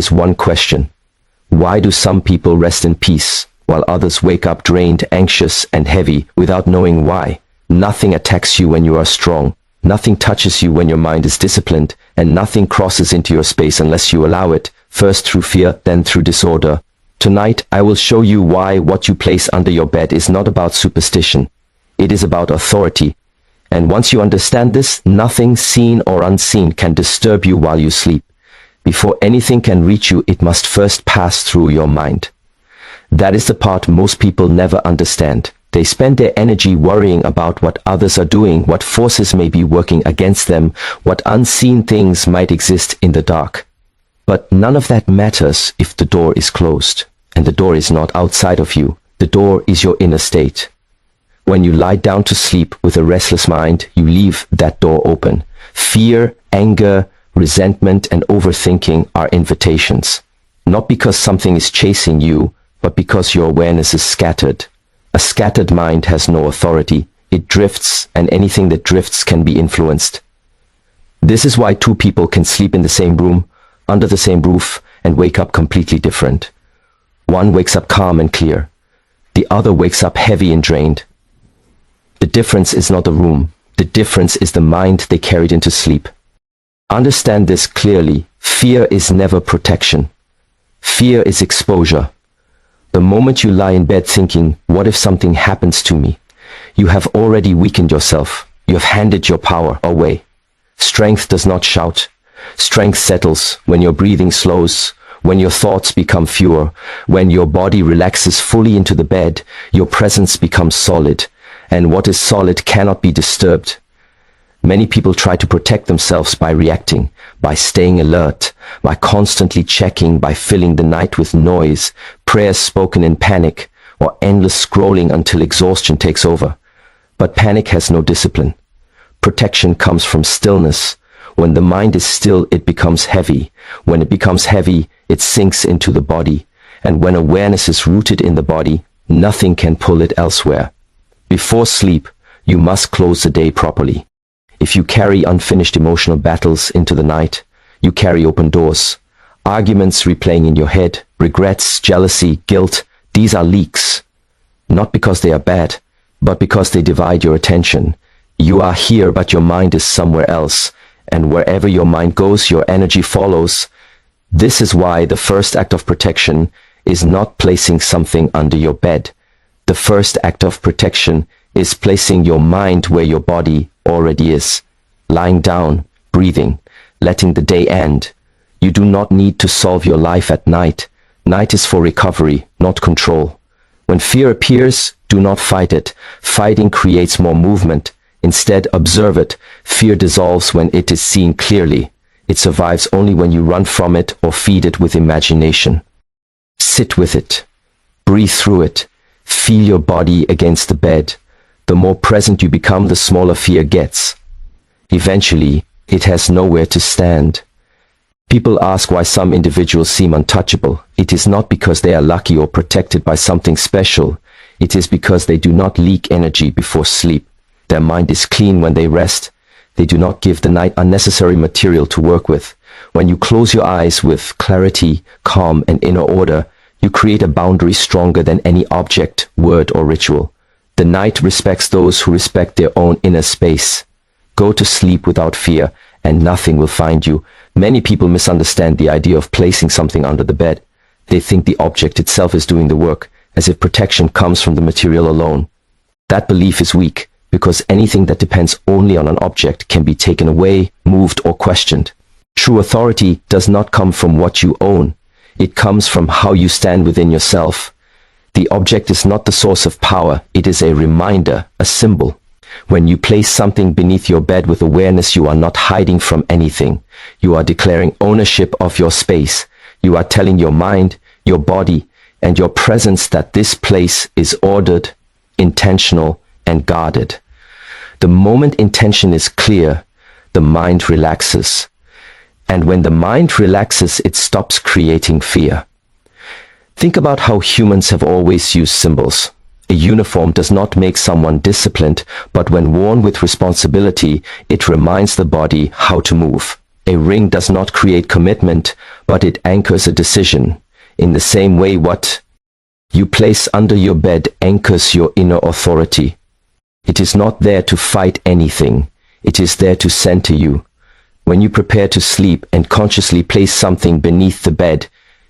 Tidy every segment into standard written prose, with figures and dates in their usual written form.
is one question. Why do some people rest in peace, while others wake up drained, anxious, and heavy without knowing why? Nothing attacks you when you are strong. Nothing touches you when your mind is disciplined, and nothing crosses into your space unless you allow it, first through fear, then through disorder. Tonight, I will show you why what you place under your bed is not about superstition. It is about authority. And once you understand this, nothing seen or unseen can disturb you while you sleep. Before anything can reach you, it must first pass through your mind. That is the part most people never understand. They spend their energy worrying about what others are doing, what forces may be working against them, what unseen things might exist in the dark. But none of that matters if the door is closed. And the door is not outside of you. The door is your inner state. When you lie down to sleep with a restless mind, you leave that door open. Fear, anger, resentment, and overthinking are invitations. Not because something is chasing you, but because your awareness is scattered. A scattered mind has no authority. It drifts, and anything that drifts can be influenced. This is why two people can sleep in the same room, under the same roof, and wake up completely different. One wakes up calm and clear. The other wakes up heavy and drained. The difference is not the room. The difference is the mind they carried into sleep. Understand this clearly. Fear is never protection. Fear is exposure. The moment you lie in bed thinking, what if something happens to me? You have already weakened yourself. You have handed your power away. Strength does not shout. Strength settles when your breathing slows, when your thoughts become fewer, when your body relaxes fully into the bed, your presence becomes solid, and what is solid cannot be disturbed. Many people try to protect themselves by reacting, by staying alert, by constantly checking, by filling the night with noise, prayers spoken in panic, or endless scrolling until exhaustion takes over. But panic has no discipline. Protection comes from stillness. When the mind is still, it becomes heavy. When it becomes heavy, it sinks into the body. And when awareness is rooted in the body, nothing can pull it elsewhere. Before sleep, you must close the day properly. If you carry unfinished emotional battles into the night, you carry open doors. Arguments replaying in your head, regrets, jealousy, guilt, these are leaks. Not because they are bad, but because they divide your attention. You are here, but your mind is somewhere else. And wherever your mind goes, your energy follows. This is why the first act of protection is not placing something under your bed. The first act of protection is placing your mind where your body already is. Lying down, breathing, letting the day end. You do not need to solve your life at night. Night is for recovery, not control. When fear appears, do not fight it. Fighting creates more movement. Instead, observe it. Fear dissolves when it is seen clearly. It survives only when you run from it or feed it with imagination. Sit with it. Breathe through it. Feel your body against the bed. The more present you become, the smaller fear gets. Eventually, it has nowhere to stand. People ask why some individuals seem untouchable. It is not because they are lucky or protected by something special. It is because they do not leak energy before sleep. Their mind is clean when they rest. They do not give the night unnecessary material to work with. When you close your eyes with clarity, calm, and inner order, you create a boundary stronger than any object, word, or ritual. The night respects those who respect their own inner space. Go to sleep without fear, and nothing will find you. Many people misunderstand the idea of placing something under the bed. They think the object itself is doing the work, as if protection comes from the material alone. That belief is weak, because anything that depends only on an object can be taken away, moved, or questioned. True authority does not come from what you own. It comes from how you stand within yourself. The object is not the source of power. It is a reminder, a symbol. When you place something beneath your bed with awareness, you are not hiding from anything. You are declaring ownership of your space. You are telling your mind, your body, and your presence that this place is ordered, intentional, and guarded. The moment intention is clear, the mind relaxes. And when the mind relaxes, it stops creating fear. Think about how humans have always used symbols. A uniform does not make someone disciplined, but when worn with responsibility, it reminds the body how to move. A ring does not create commitment, but it anchors a decision. In the same way, what you place under your bed anchors your inner authority. It is not there to fight anything. It is there to center you. When you prepare to sleep and consciously place something beneath the bed,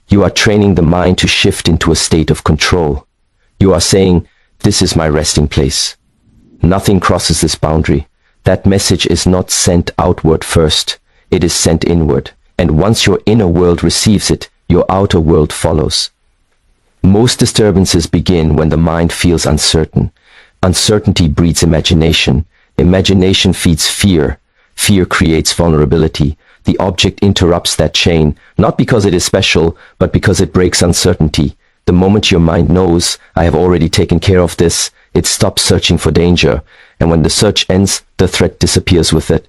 you are training the mind to shift into a state of control. You are saying, "This is my resting place. Nothing crosses this boundary." That message is not sent outward first. It is sent inward. And once your inner world receives it, your outer world follows. Most disturbances begin when the mind feels uncertain. Uncertainty breeds imagination. Imagination feeds fear. Fear creates vulnerability. The object interrupts that chain, not because it is special, but because it breaks uncertainty. The moment your mind knows, "I have already taken care of this," it stops searching for danger. And when the search ends, the threat disappears with it.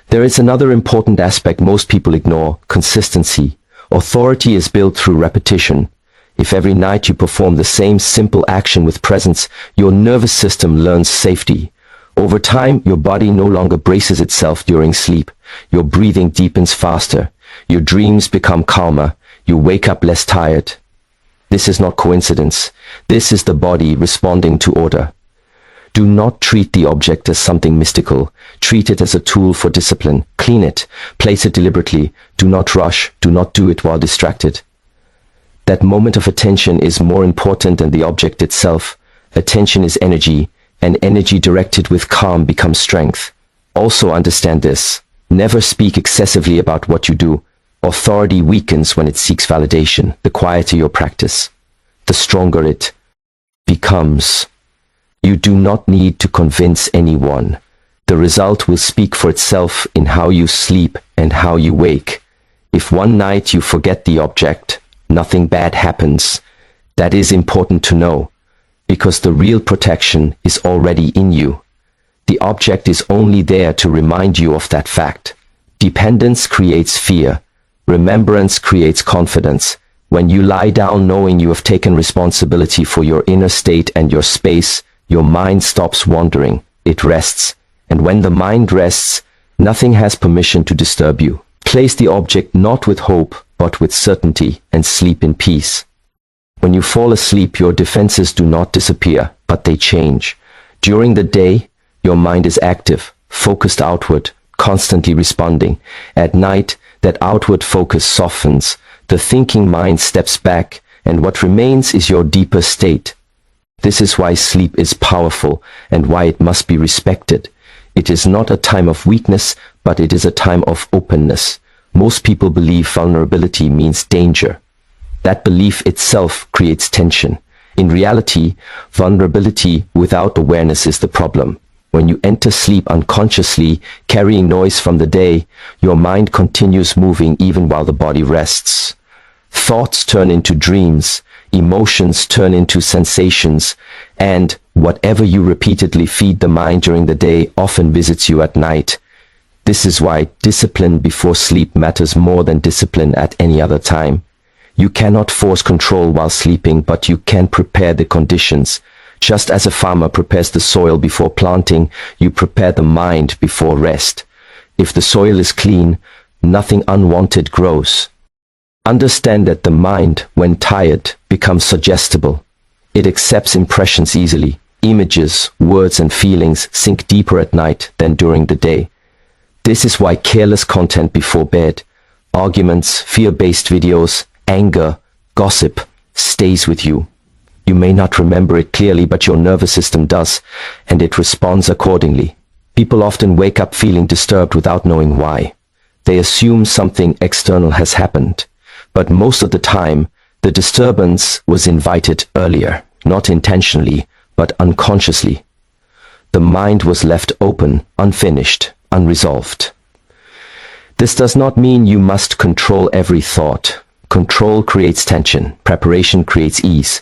There is another important aspect most people ignore: consistency. Authority is built through repetition. If every night you perform the same simple action with presence, your nervous system learns safety. Over time, your body no longer braces itself during sleep. Your breathing deepens faster. Your dreams become calmer. You wake up less tired. This is not coincidence. This is the body responding to order. Do not treat the object as something mystical. Treat it as a tool for discipline. Clean it. Place it deliberately. Do not rush. Do not do it while distracted. That moment of attention is more important than the object itself. Attention is energy, and energy directed with calm becomes strength. Also understand this. Never speak excessively about what you do. Authority weakens when it seeks validation. The quieter your practice, the stronger it becomes. You do not need to convince anyone. The result will speak for itself in how you sleep and how you wake. If one night you forget the object, nothing bad happens. That is important to know, because the real protection is already in you. The object is only there to remind you of that fact. Dependence creates fear. Remembrance creates confidence. When you lie down knowing you have taken responsibility for your inner state and your space, your mind stops wandering. It rests. And when the mind rests, nothing has permission to disturb you. Place the object not with hope, but with certainty, and sleep in peace. When you fall asleep, your defenses do not disappear, but they change. During the day, your mind is active, focused outward, constantly responding. At night, that outward focus softens. The thinking mind steps back, and what remains is your deeper state. This is why sleep is powerful, and why it must be respected. It is not a time of weakness, but it is a time of openness. Most people believe vulnerability means danger. That belief itself creates tension. In reality, vulnerability without awareness is the problem. When you enter sleep unconsciously, carrying noise from the day, your mind continues moving even while the body rests. Thoughts turn into dreams, emotions turn into sensations, and whatever you repeatedly feed the mind during the day often visits you at night. This is why discipline before sleep matters more than discipline at any other time. You cannot force control while sleeping, but you can prepare the conditions. Just as a farmer prepares the soil before planting, you prepare the mind before rest. If the soil is clean, nothing unwanted grows. Understand that the mind, when tired, becomes suggestible. It accepts impressions easily. Images, words, and feelings sink deeper at night than during the day. This is why careless content before bed, arguments, fear-based videos, anger, gossip, stays with you. You may not remember it clearly, but your nervous system does, and it responds accordingly. People often wake up feeling disturbed without knowing why. They assume something external has happened, but most of the time, the disturbance was invited earlier, not intentionally, but unconsciously. The mind was left open, unfinished, unresolved. This does not mean you must control every thought. Control creates tension. Preparation creates ease.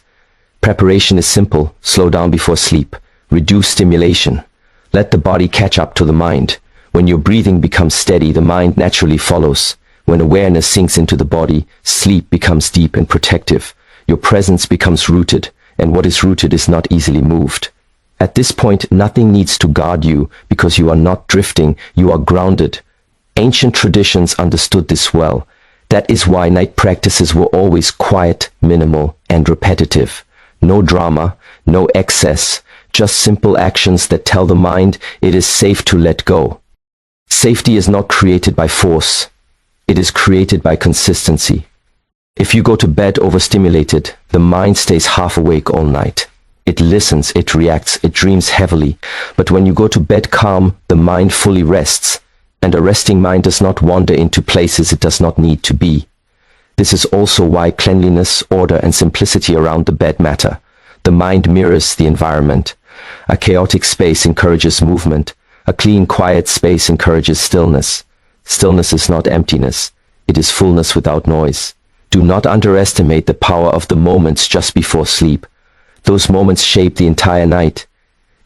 Preparation is simple. Slow down before sleep. Reduce stimulation. Let the body catch up to the mind. When your breathing becomes steady, the mind naturally follows. When awareness sinks into the body, sleep becomes deep and protective. Your presence becomes rooted, and what is rooted is not easily moved. At this point, nothing needs to guard you because you are not drifting, you are grounded. Ancient traditions understood this well. That is why night practices were always quiet, minimal, and repetitive. No drama, no excess, just simple actions that tell the mind it is safe to let go. Safety is not created by force. It is created by consistency. If you go to bed overstimulated, the mind stays half awake all night. It listens, it reacts, it dreams heavily. But when you go to bed calm, the mind fully rests. And a resting mind does not wander into places it does not need to be. This is also why cleanliness, order, and simplicity around the bed matter. The mind mirrors the environment. A chaotic space encourages movement. A clean, quiet space encourages stillness. Stillness is not emptiness. It is fullness without noise. Do not underestimate the power of the moments just before sleep. Those moments shape the entire night.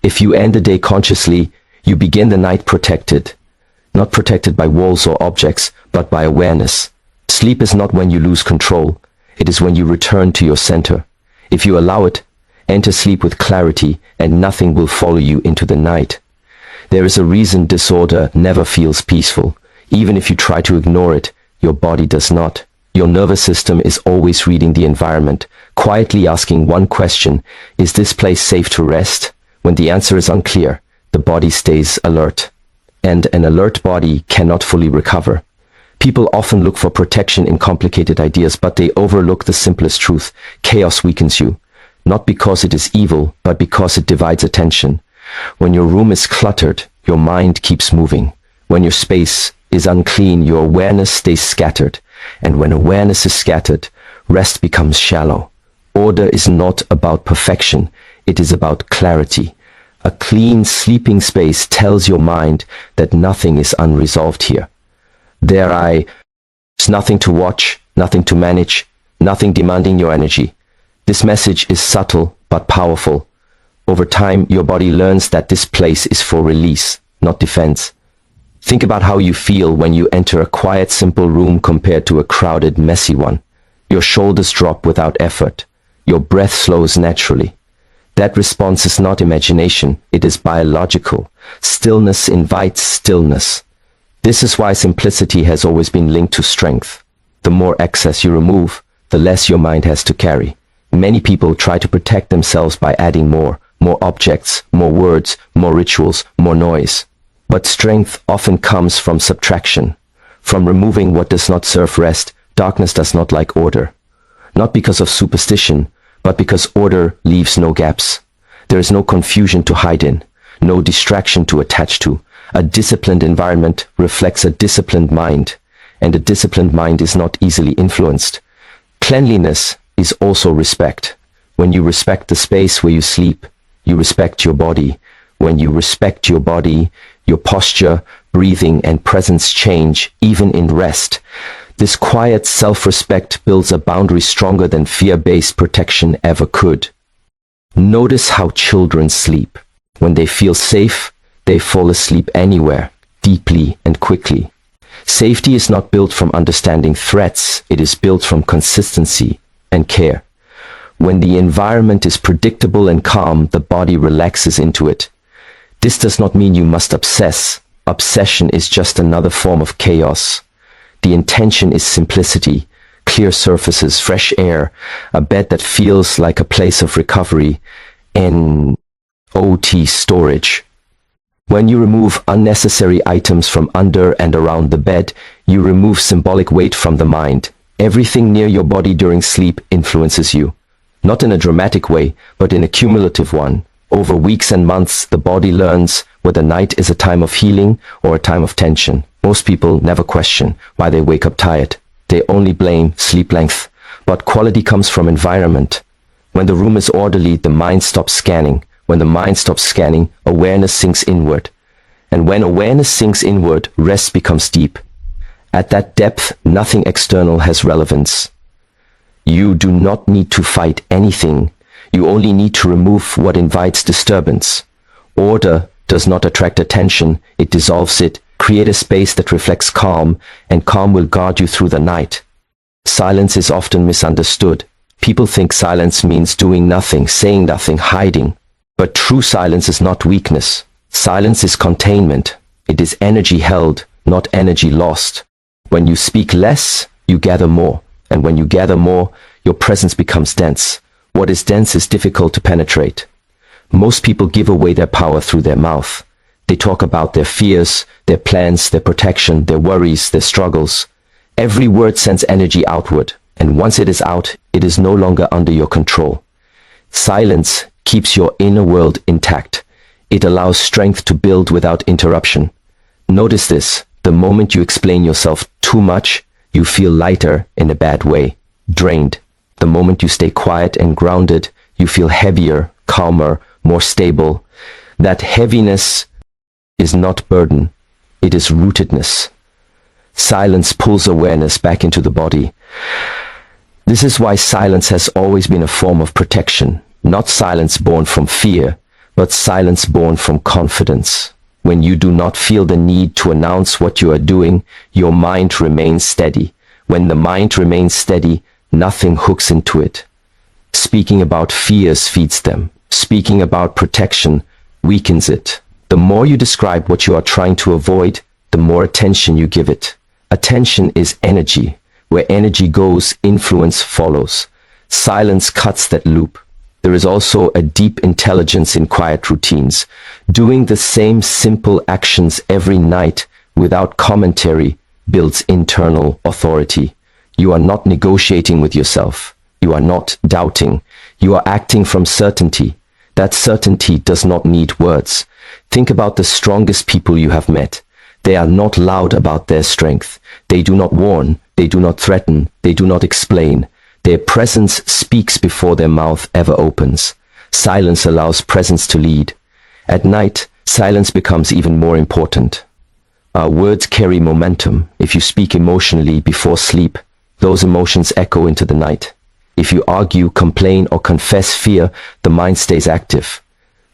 If you end the day consciously, you begin the night protected. Not protected by walls or objects, but by awareness. Sleep is not when you lose control. It is when you return to your center. If you allow it, enter sleep with clarity, and nothing will follow you into the night. There is a reason disorder never feels peaceful. Even if you try to ignore it, your body does not. Your nervous system is always reading the environment, quietly asking one question: is this place safe to rest? When the answer is unclear, the body stays alert. And an alert body cannot fully recover. People often look for protection in complicated ideas, but they overlook the simplest truth. Chaos weakens you, not because it is evil, but because it divides attention. When your room is cluttered, your mind keeps moving. When your space is unclean, your awareness stays scattered. And when awareness is scattered, rest becomes shallow. Order is not about perfection, it is about clarity. A clean, sleeping space tells your mind that nothing is unresolved here. There's nothing to watch, nothing to manage, nothing demanding your energy. This message is subtle but powerful. Over time, your body learns that this place is for release, not defense. Think about how you feel when you enter a quiet, simple room compared to a crowded, messy one. Your shoulders drop without effort. Your breath slows naturally. That response is not imagination, it is biological. Stillness invites stillness. This is why simplicity has always been linked to strength. The more excess you remove, the less your mind has to carry. Many people try to protect themselves by adding more objects, more words, more rituals, more noise. But strength often comes from subtraction, from removing what does not serve rest. Darkness does not like order. Not because of superstition, but because order leaves no gaps. There is no confusion to hide in, no distraction to attach to. A disciplined environment reflects a disciplined mind, and a disciplined mind is not easily influenced. Cleanliness is also respect. When you respect the space where you sleep, you respect your body. When you respect your body, your posture, breathing, and presence change, even in rest. This quiet self-respect builds a boundary stronger than fear-based protection ever could. Notice how children sleep. When they feel safe, they fall asleep anywhere, deeply and quickly. Safety is not built from understanding threats, it is built from consistency and care. When the environment is predictable and calm, the body relaxes into it. This does not mean you must obsess. Obsession is just another form of chaos. The intention is simplicity, clear surfaces, fresh air, a bed that feels like a place of recovery, and OT storage. When you remove unnecessary items from under and around the bed, you remove symbolic weight from the mind. Everything near your body during sleep influences you. Not in a dramatic way, but in a cumulative one. Over weeks and months, the body learns whether night is a time of healing or a time of tension. Most people never question why they wake up tired. They only blame sleep length. But quality comes from environment. When the room is orderly, the mind stops scanning. When the mind stops scanning, awareness sinks inward. And when awareness sinks inward, rest becomes deep. At that depth, nothing external has relevance. You do not need to fight anything. You only need to remove what invites disturbance. Order does not attract attention, it dissolves it. Create a space that reflects calm, and calm will guard you through the night. Silence is often misunderstood. People think silence means doing nothing, saying nothing, hiding. But true silence is not weakness. Silence is containment. It is energy held, not energy lost. When you speak less, you gather more. And when you gather more, your presence becomes dense. What is dense is difficult to penetrate. Most people give away their power through their mouth. They talk about their fears, their plans, their protection, their worries, their struggles. Every word sends energy outward, and once it is out, it is no longer under your control. Silence keeps your inner world intact. It allows strength to build without interruption. Notice this: the moment you explain yourself too much, you feel lighter in a bad way, drained. The moment you stay quiet and grounded, you feel heavier, calmer, more stable. That heaviness is not burden, it is rootedness. Silence pulls awareness back into the body. This is why silence has always been a form of protection, not silence born from fear, but silence born from confidence. When you do not feel the need to announce what you are doing, your mind remains steady. When the mind remains steady, nothing hooks into it. Speaking about fears feeds them. Speaking about protection weakens it. The more you describe what you are trying to avoid, the more attention you give it. Attention is energy. Where energy goes, influence follows. Silence cuts that loop. There is also a deep intelligence in quiet routines. Doing the same simple actions every night without commentary builds internal authority. You are not negotiating with yourself. You are not doubting. You are acting from certainty. That certainty does not need words. Think about the strongest people you have met. They are not loud about their strength. They do not warn. They do not threaten. They do not explain. Their presence speaks before their mouth ever opens. Silence allows presence to lead. At night, silence becomes even more important. Our words carry momentum. If you speak emotionally before sleep, those emotions echo into the night. If you argue, complain, or confess fear, the mind stays active.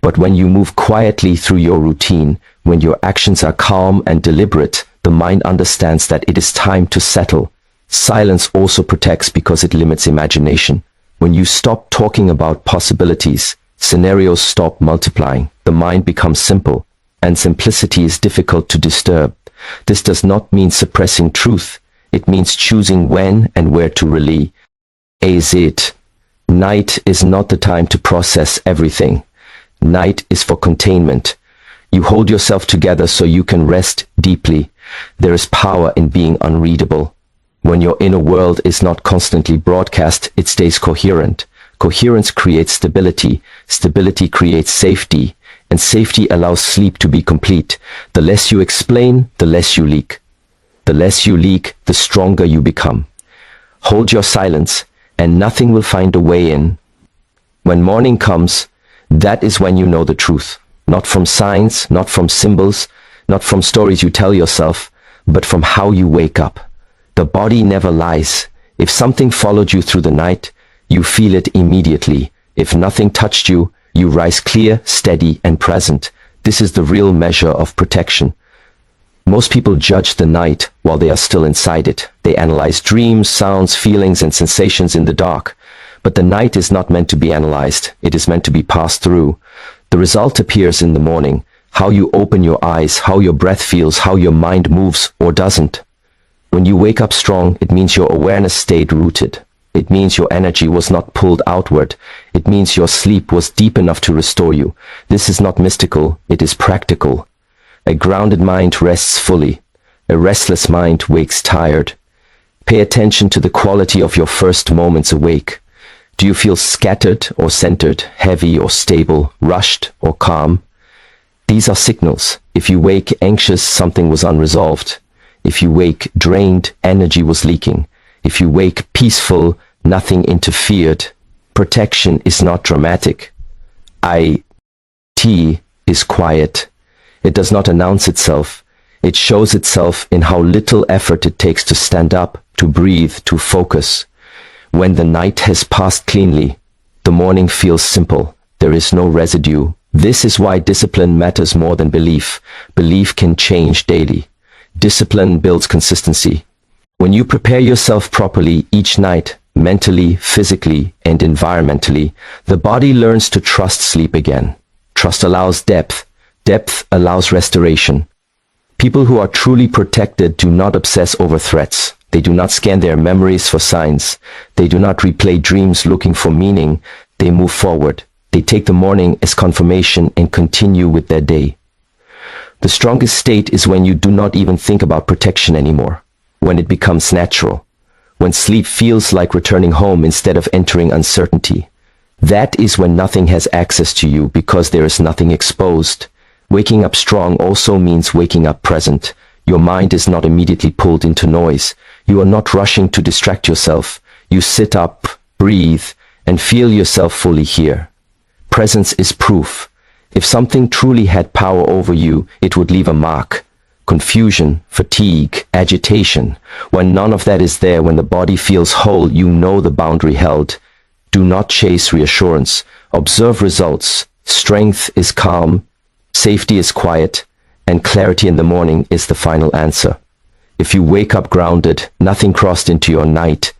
But when you move quietly through your routine, when your actions are calm and deliberate, the mind understands that it is time to settle. Silence also protects because it limits imagination. When you stop talking about possibilities, scenarios stop multiplying. The mind becomes simple, and simplicity is difficult to disturb. This does not mean suppressing truth. It means choosing when and where to rely. It. Night is not the time to process everything. Night is for containment. You hold yourself together so you can rest deeply. There is power in being unreadable. When your inner world is not constantly broadcast, it stays coherent. Coherence creates stability. Stability creates safety. And safety allows sleep to be complete. The less you explain, the less you leak. The less you leak, the stronger you become. Hold your silence, and nothing will find a way in. When morning comes, that is when you know the truth. Not from signs, not from symbols, not from stories you tell yourself, but from how you wake up. The body never lies. If something followed you through the night, you feel it immediately. If nothing touched you, you rise clear, steady, and present. This is the real measure of protection. Most people judge the night while they are still inside it. They analyze dreams, sounds, feelings, and sensations in the dark. But the night is not meant to be analyzed. It is meant to be passed through. The result appears in the morning. How you open your eyes, how your breath feels, how your mind moves or doesn't. When you wake up strong, it means your awareness stayed rooted. It means your energy was not pulled outward. It means your sleep was deep enough to restore you. This is not mystical, it is practical. A grounded mind rests fully. A restless mind wakes tired. Pay attention to the quality of your first moments awake. Do you feel scattered or centered, heavy or stable, rushed or calm? These are signals. If you wake anxious, something was unresolved. If you wake drained, energy was leaking. If you wake peaceful, nothing interfered. Protection is not dramatic. It is quiet. It does not announce itself. It shows itself in how little effort it takes to stand up, to breathe, to focus. When the night has passed cleanly, the morning feels simple. There is no residue. This is why discipline matters more than belief. Belief can change daily. Discipline builds consistency. When you prepare yourself properly each night, mentally, physically, and environmentally, the body learns to trust sleep again. Trust allows depth. Depth allows restoration. People who are truly protected do not obsess over threats. They do not scan their memories for signs. They do not replay dreams looking for meaning. They move forward. They take the morning as confirmation and continue with their day. The strongest state is when you do not even think about protection anymore, when it becomes natural, when sleep feels like returning home instead of entering uncertainty. That is when nothing has access to you because there is nothing exposed. Waking up strong also means waking up present. Your mind is not immediately pulled into noise. You are not rushing to distract yourself. You sit up, breathe, and feel yourself fully here. Presence is proof. If something truly had power over you, it would leave a mark. Confusion, fatigue, agitation. When none of that is there, when the body feels whole, you know the boundary held. Do not chase reassurance. Observe results. Strength is calm, safety is quiet, and clarity in the morning is the final answer. If you wake up grounded, nothing crossed into your night,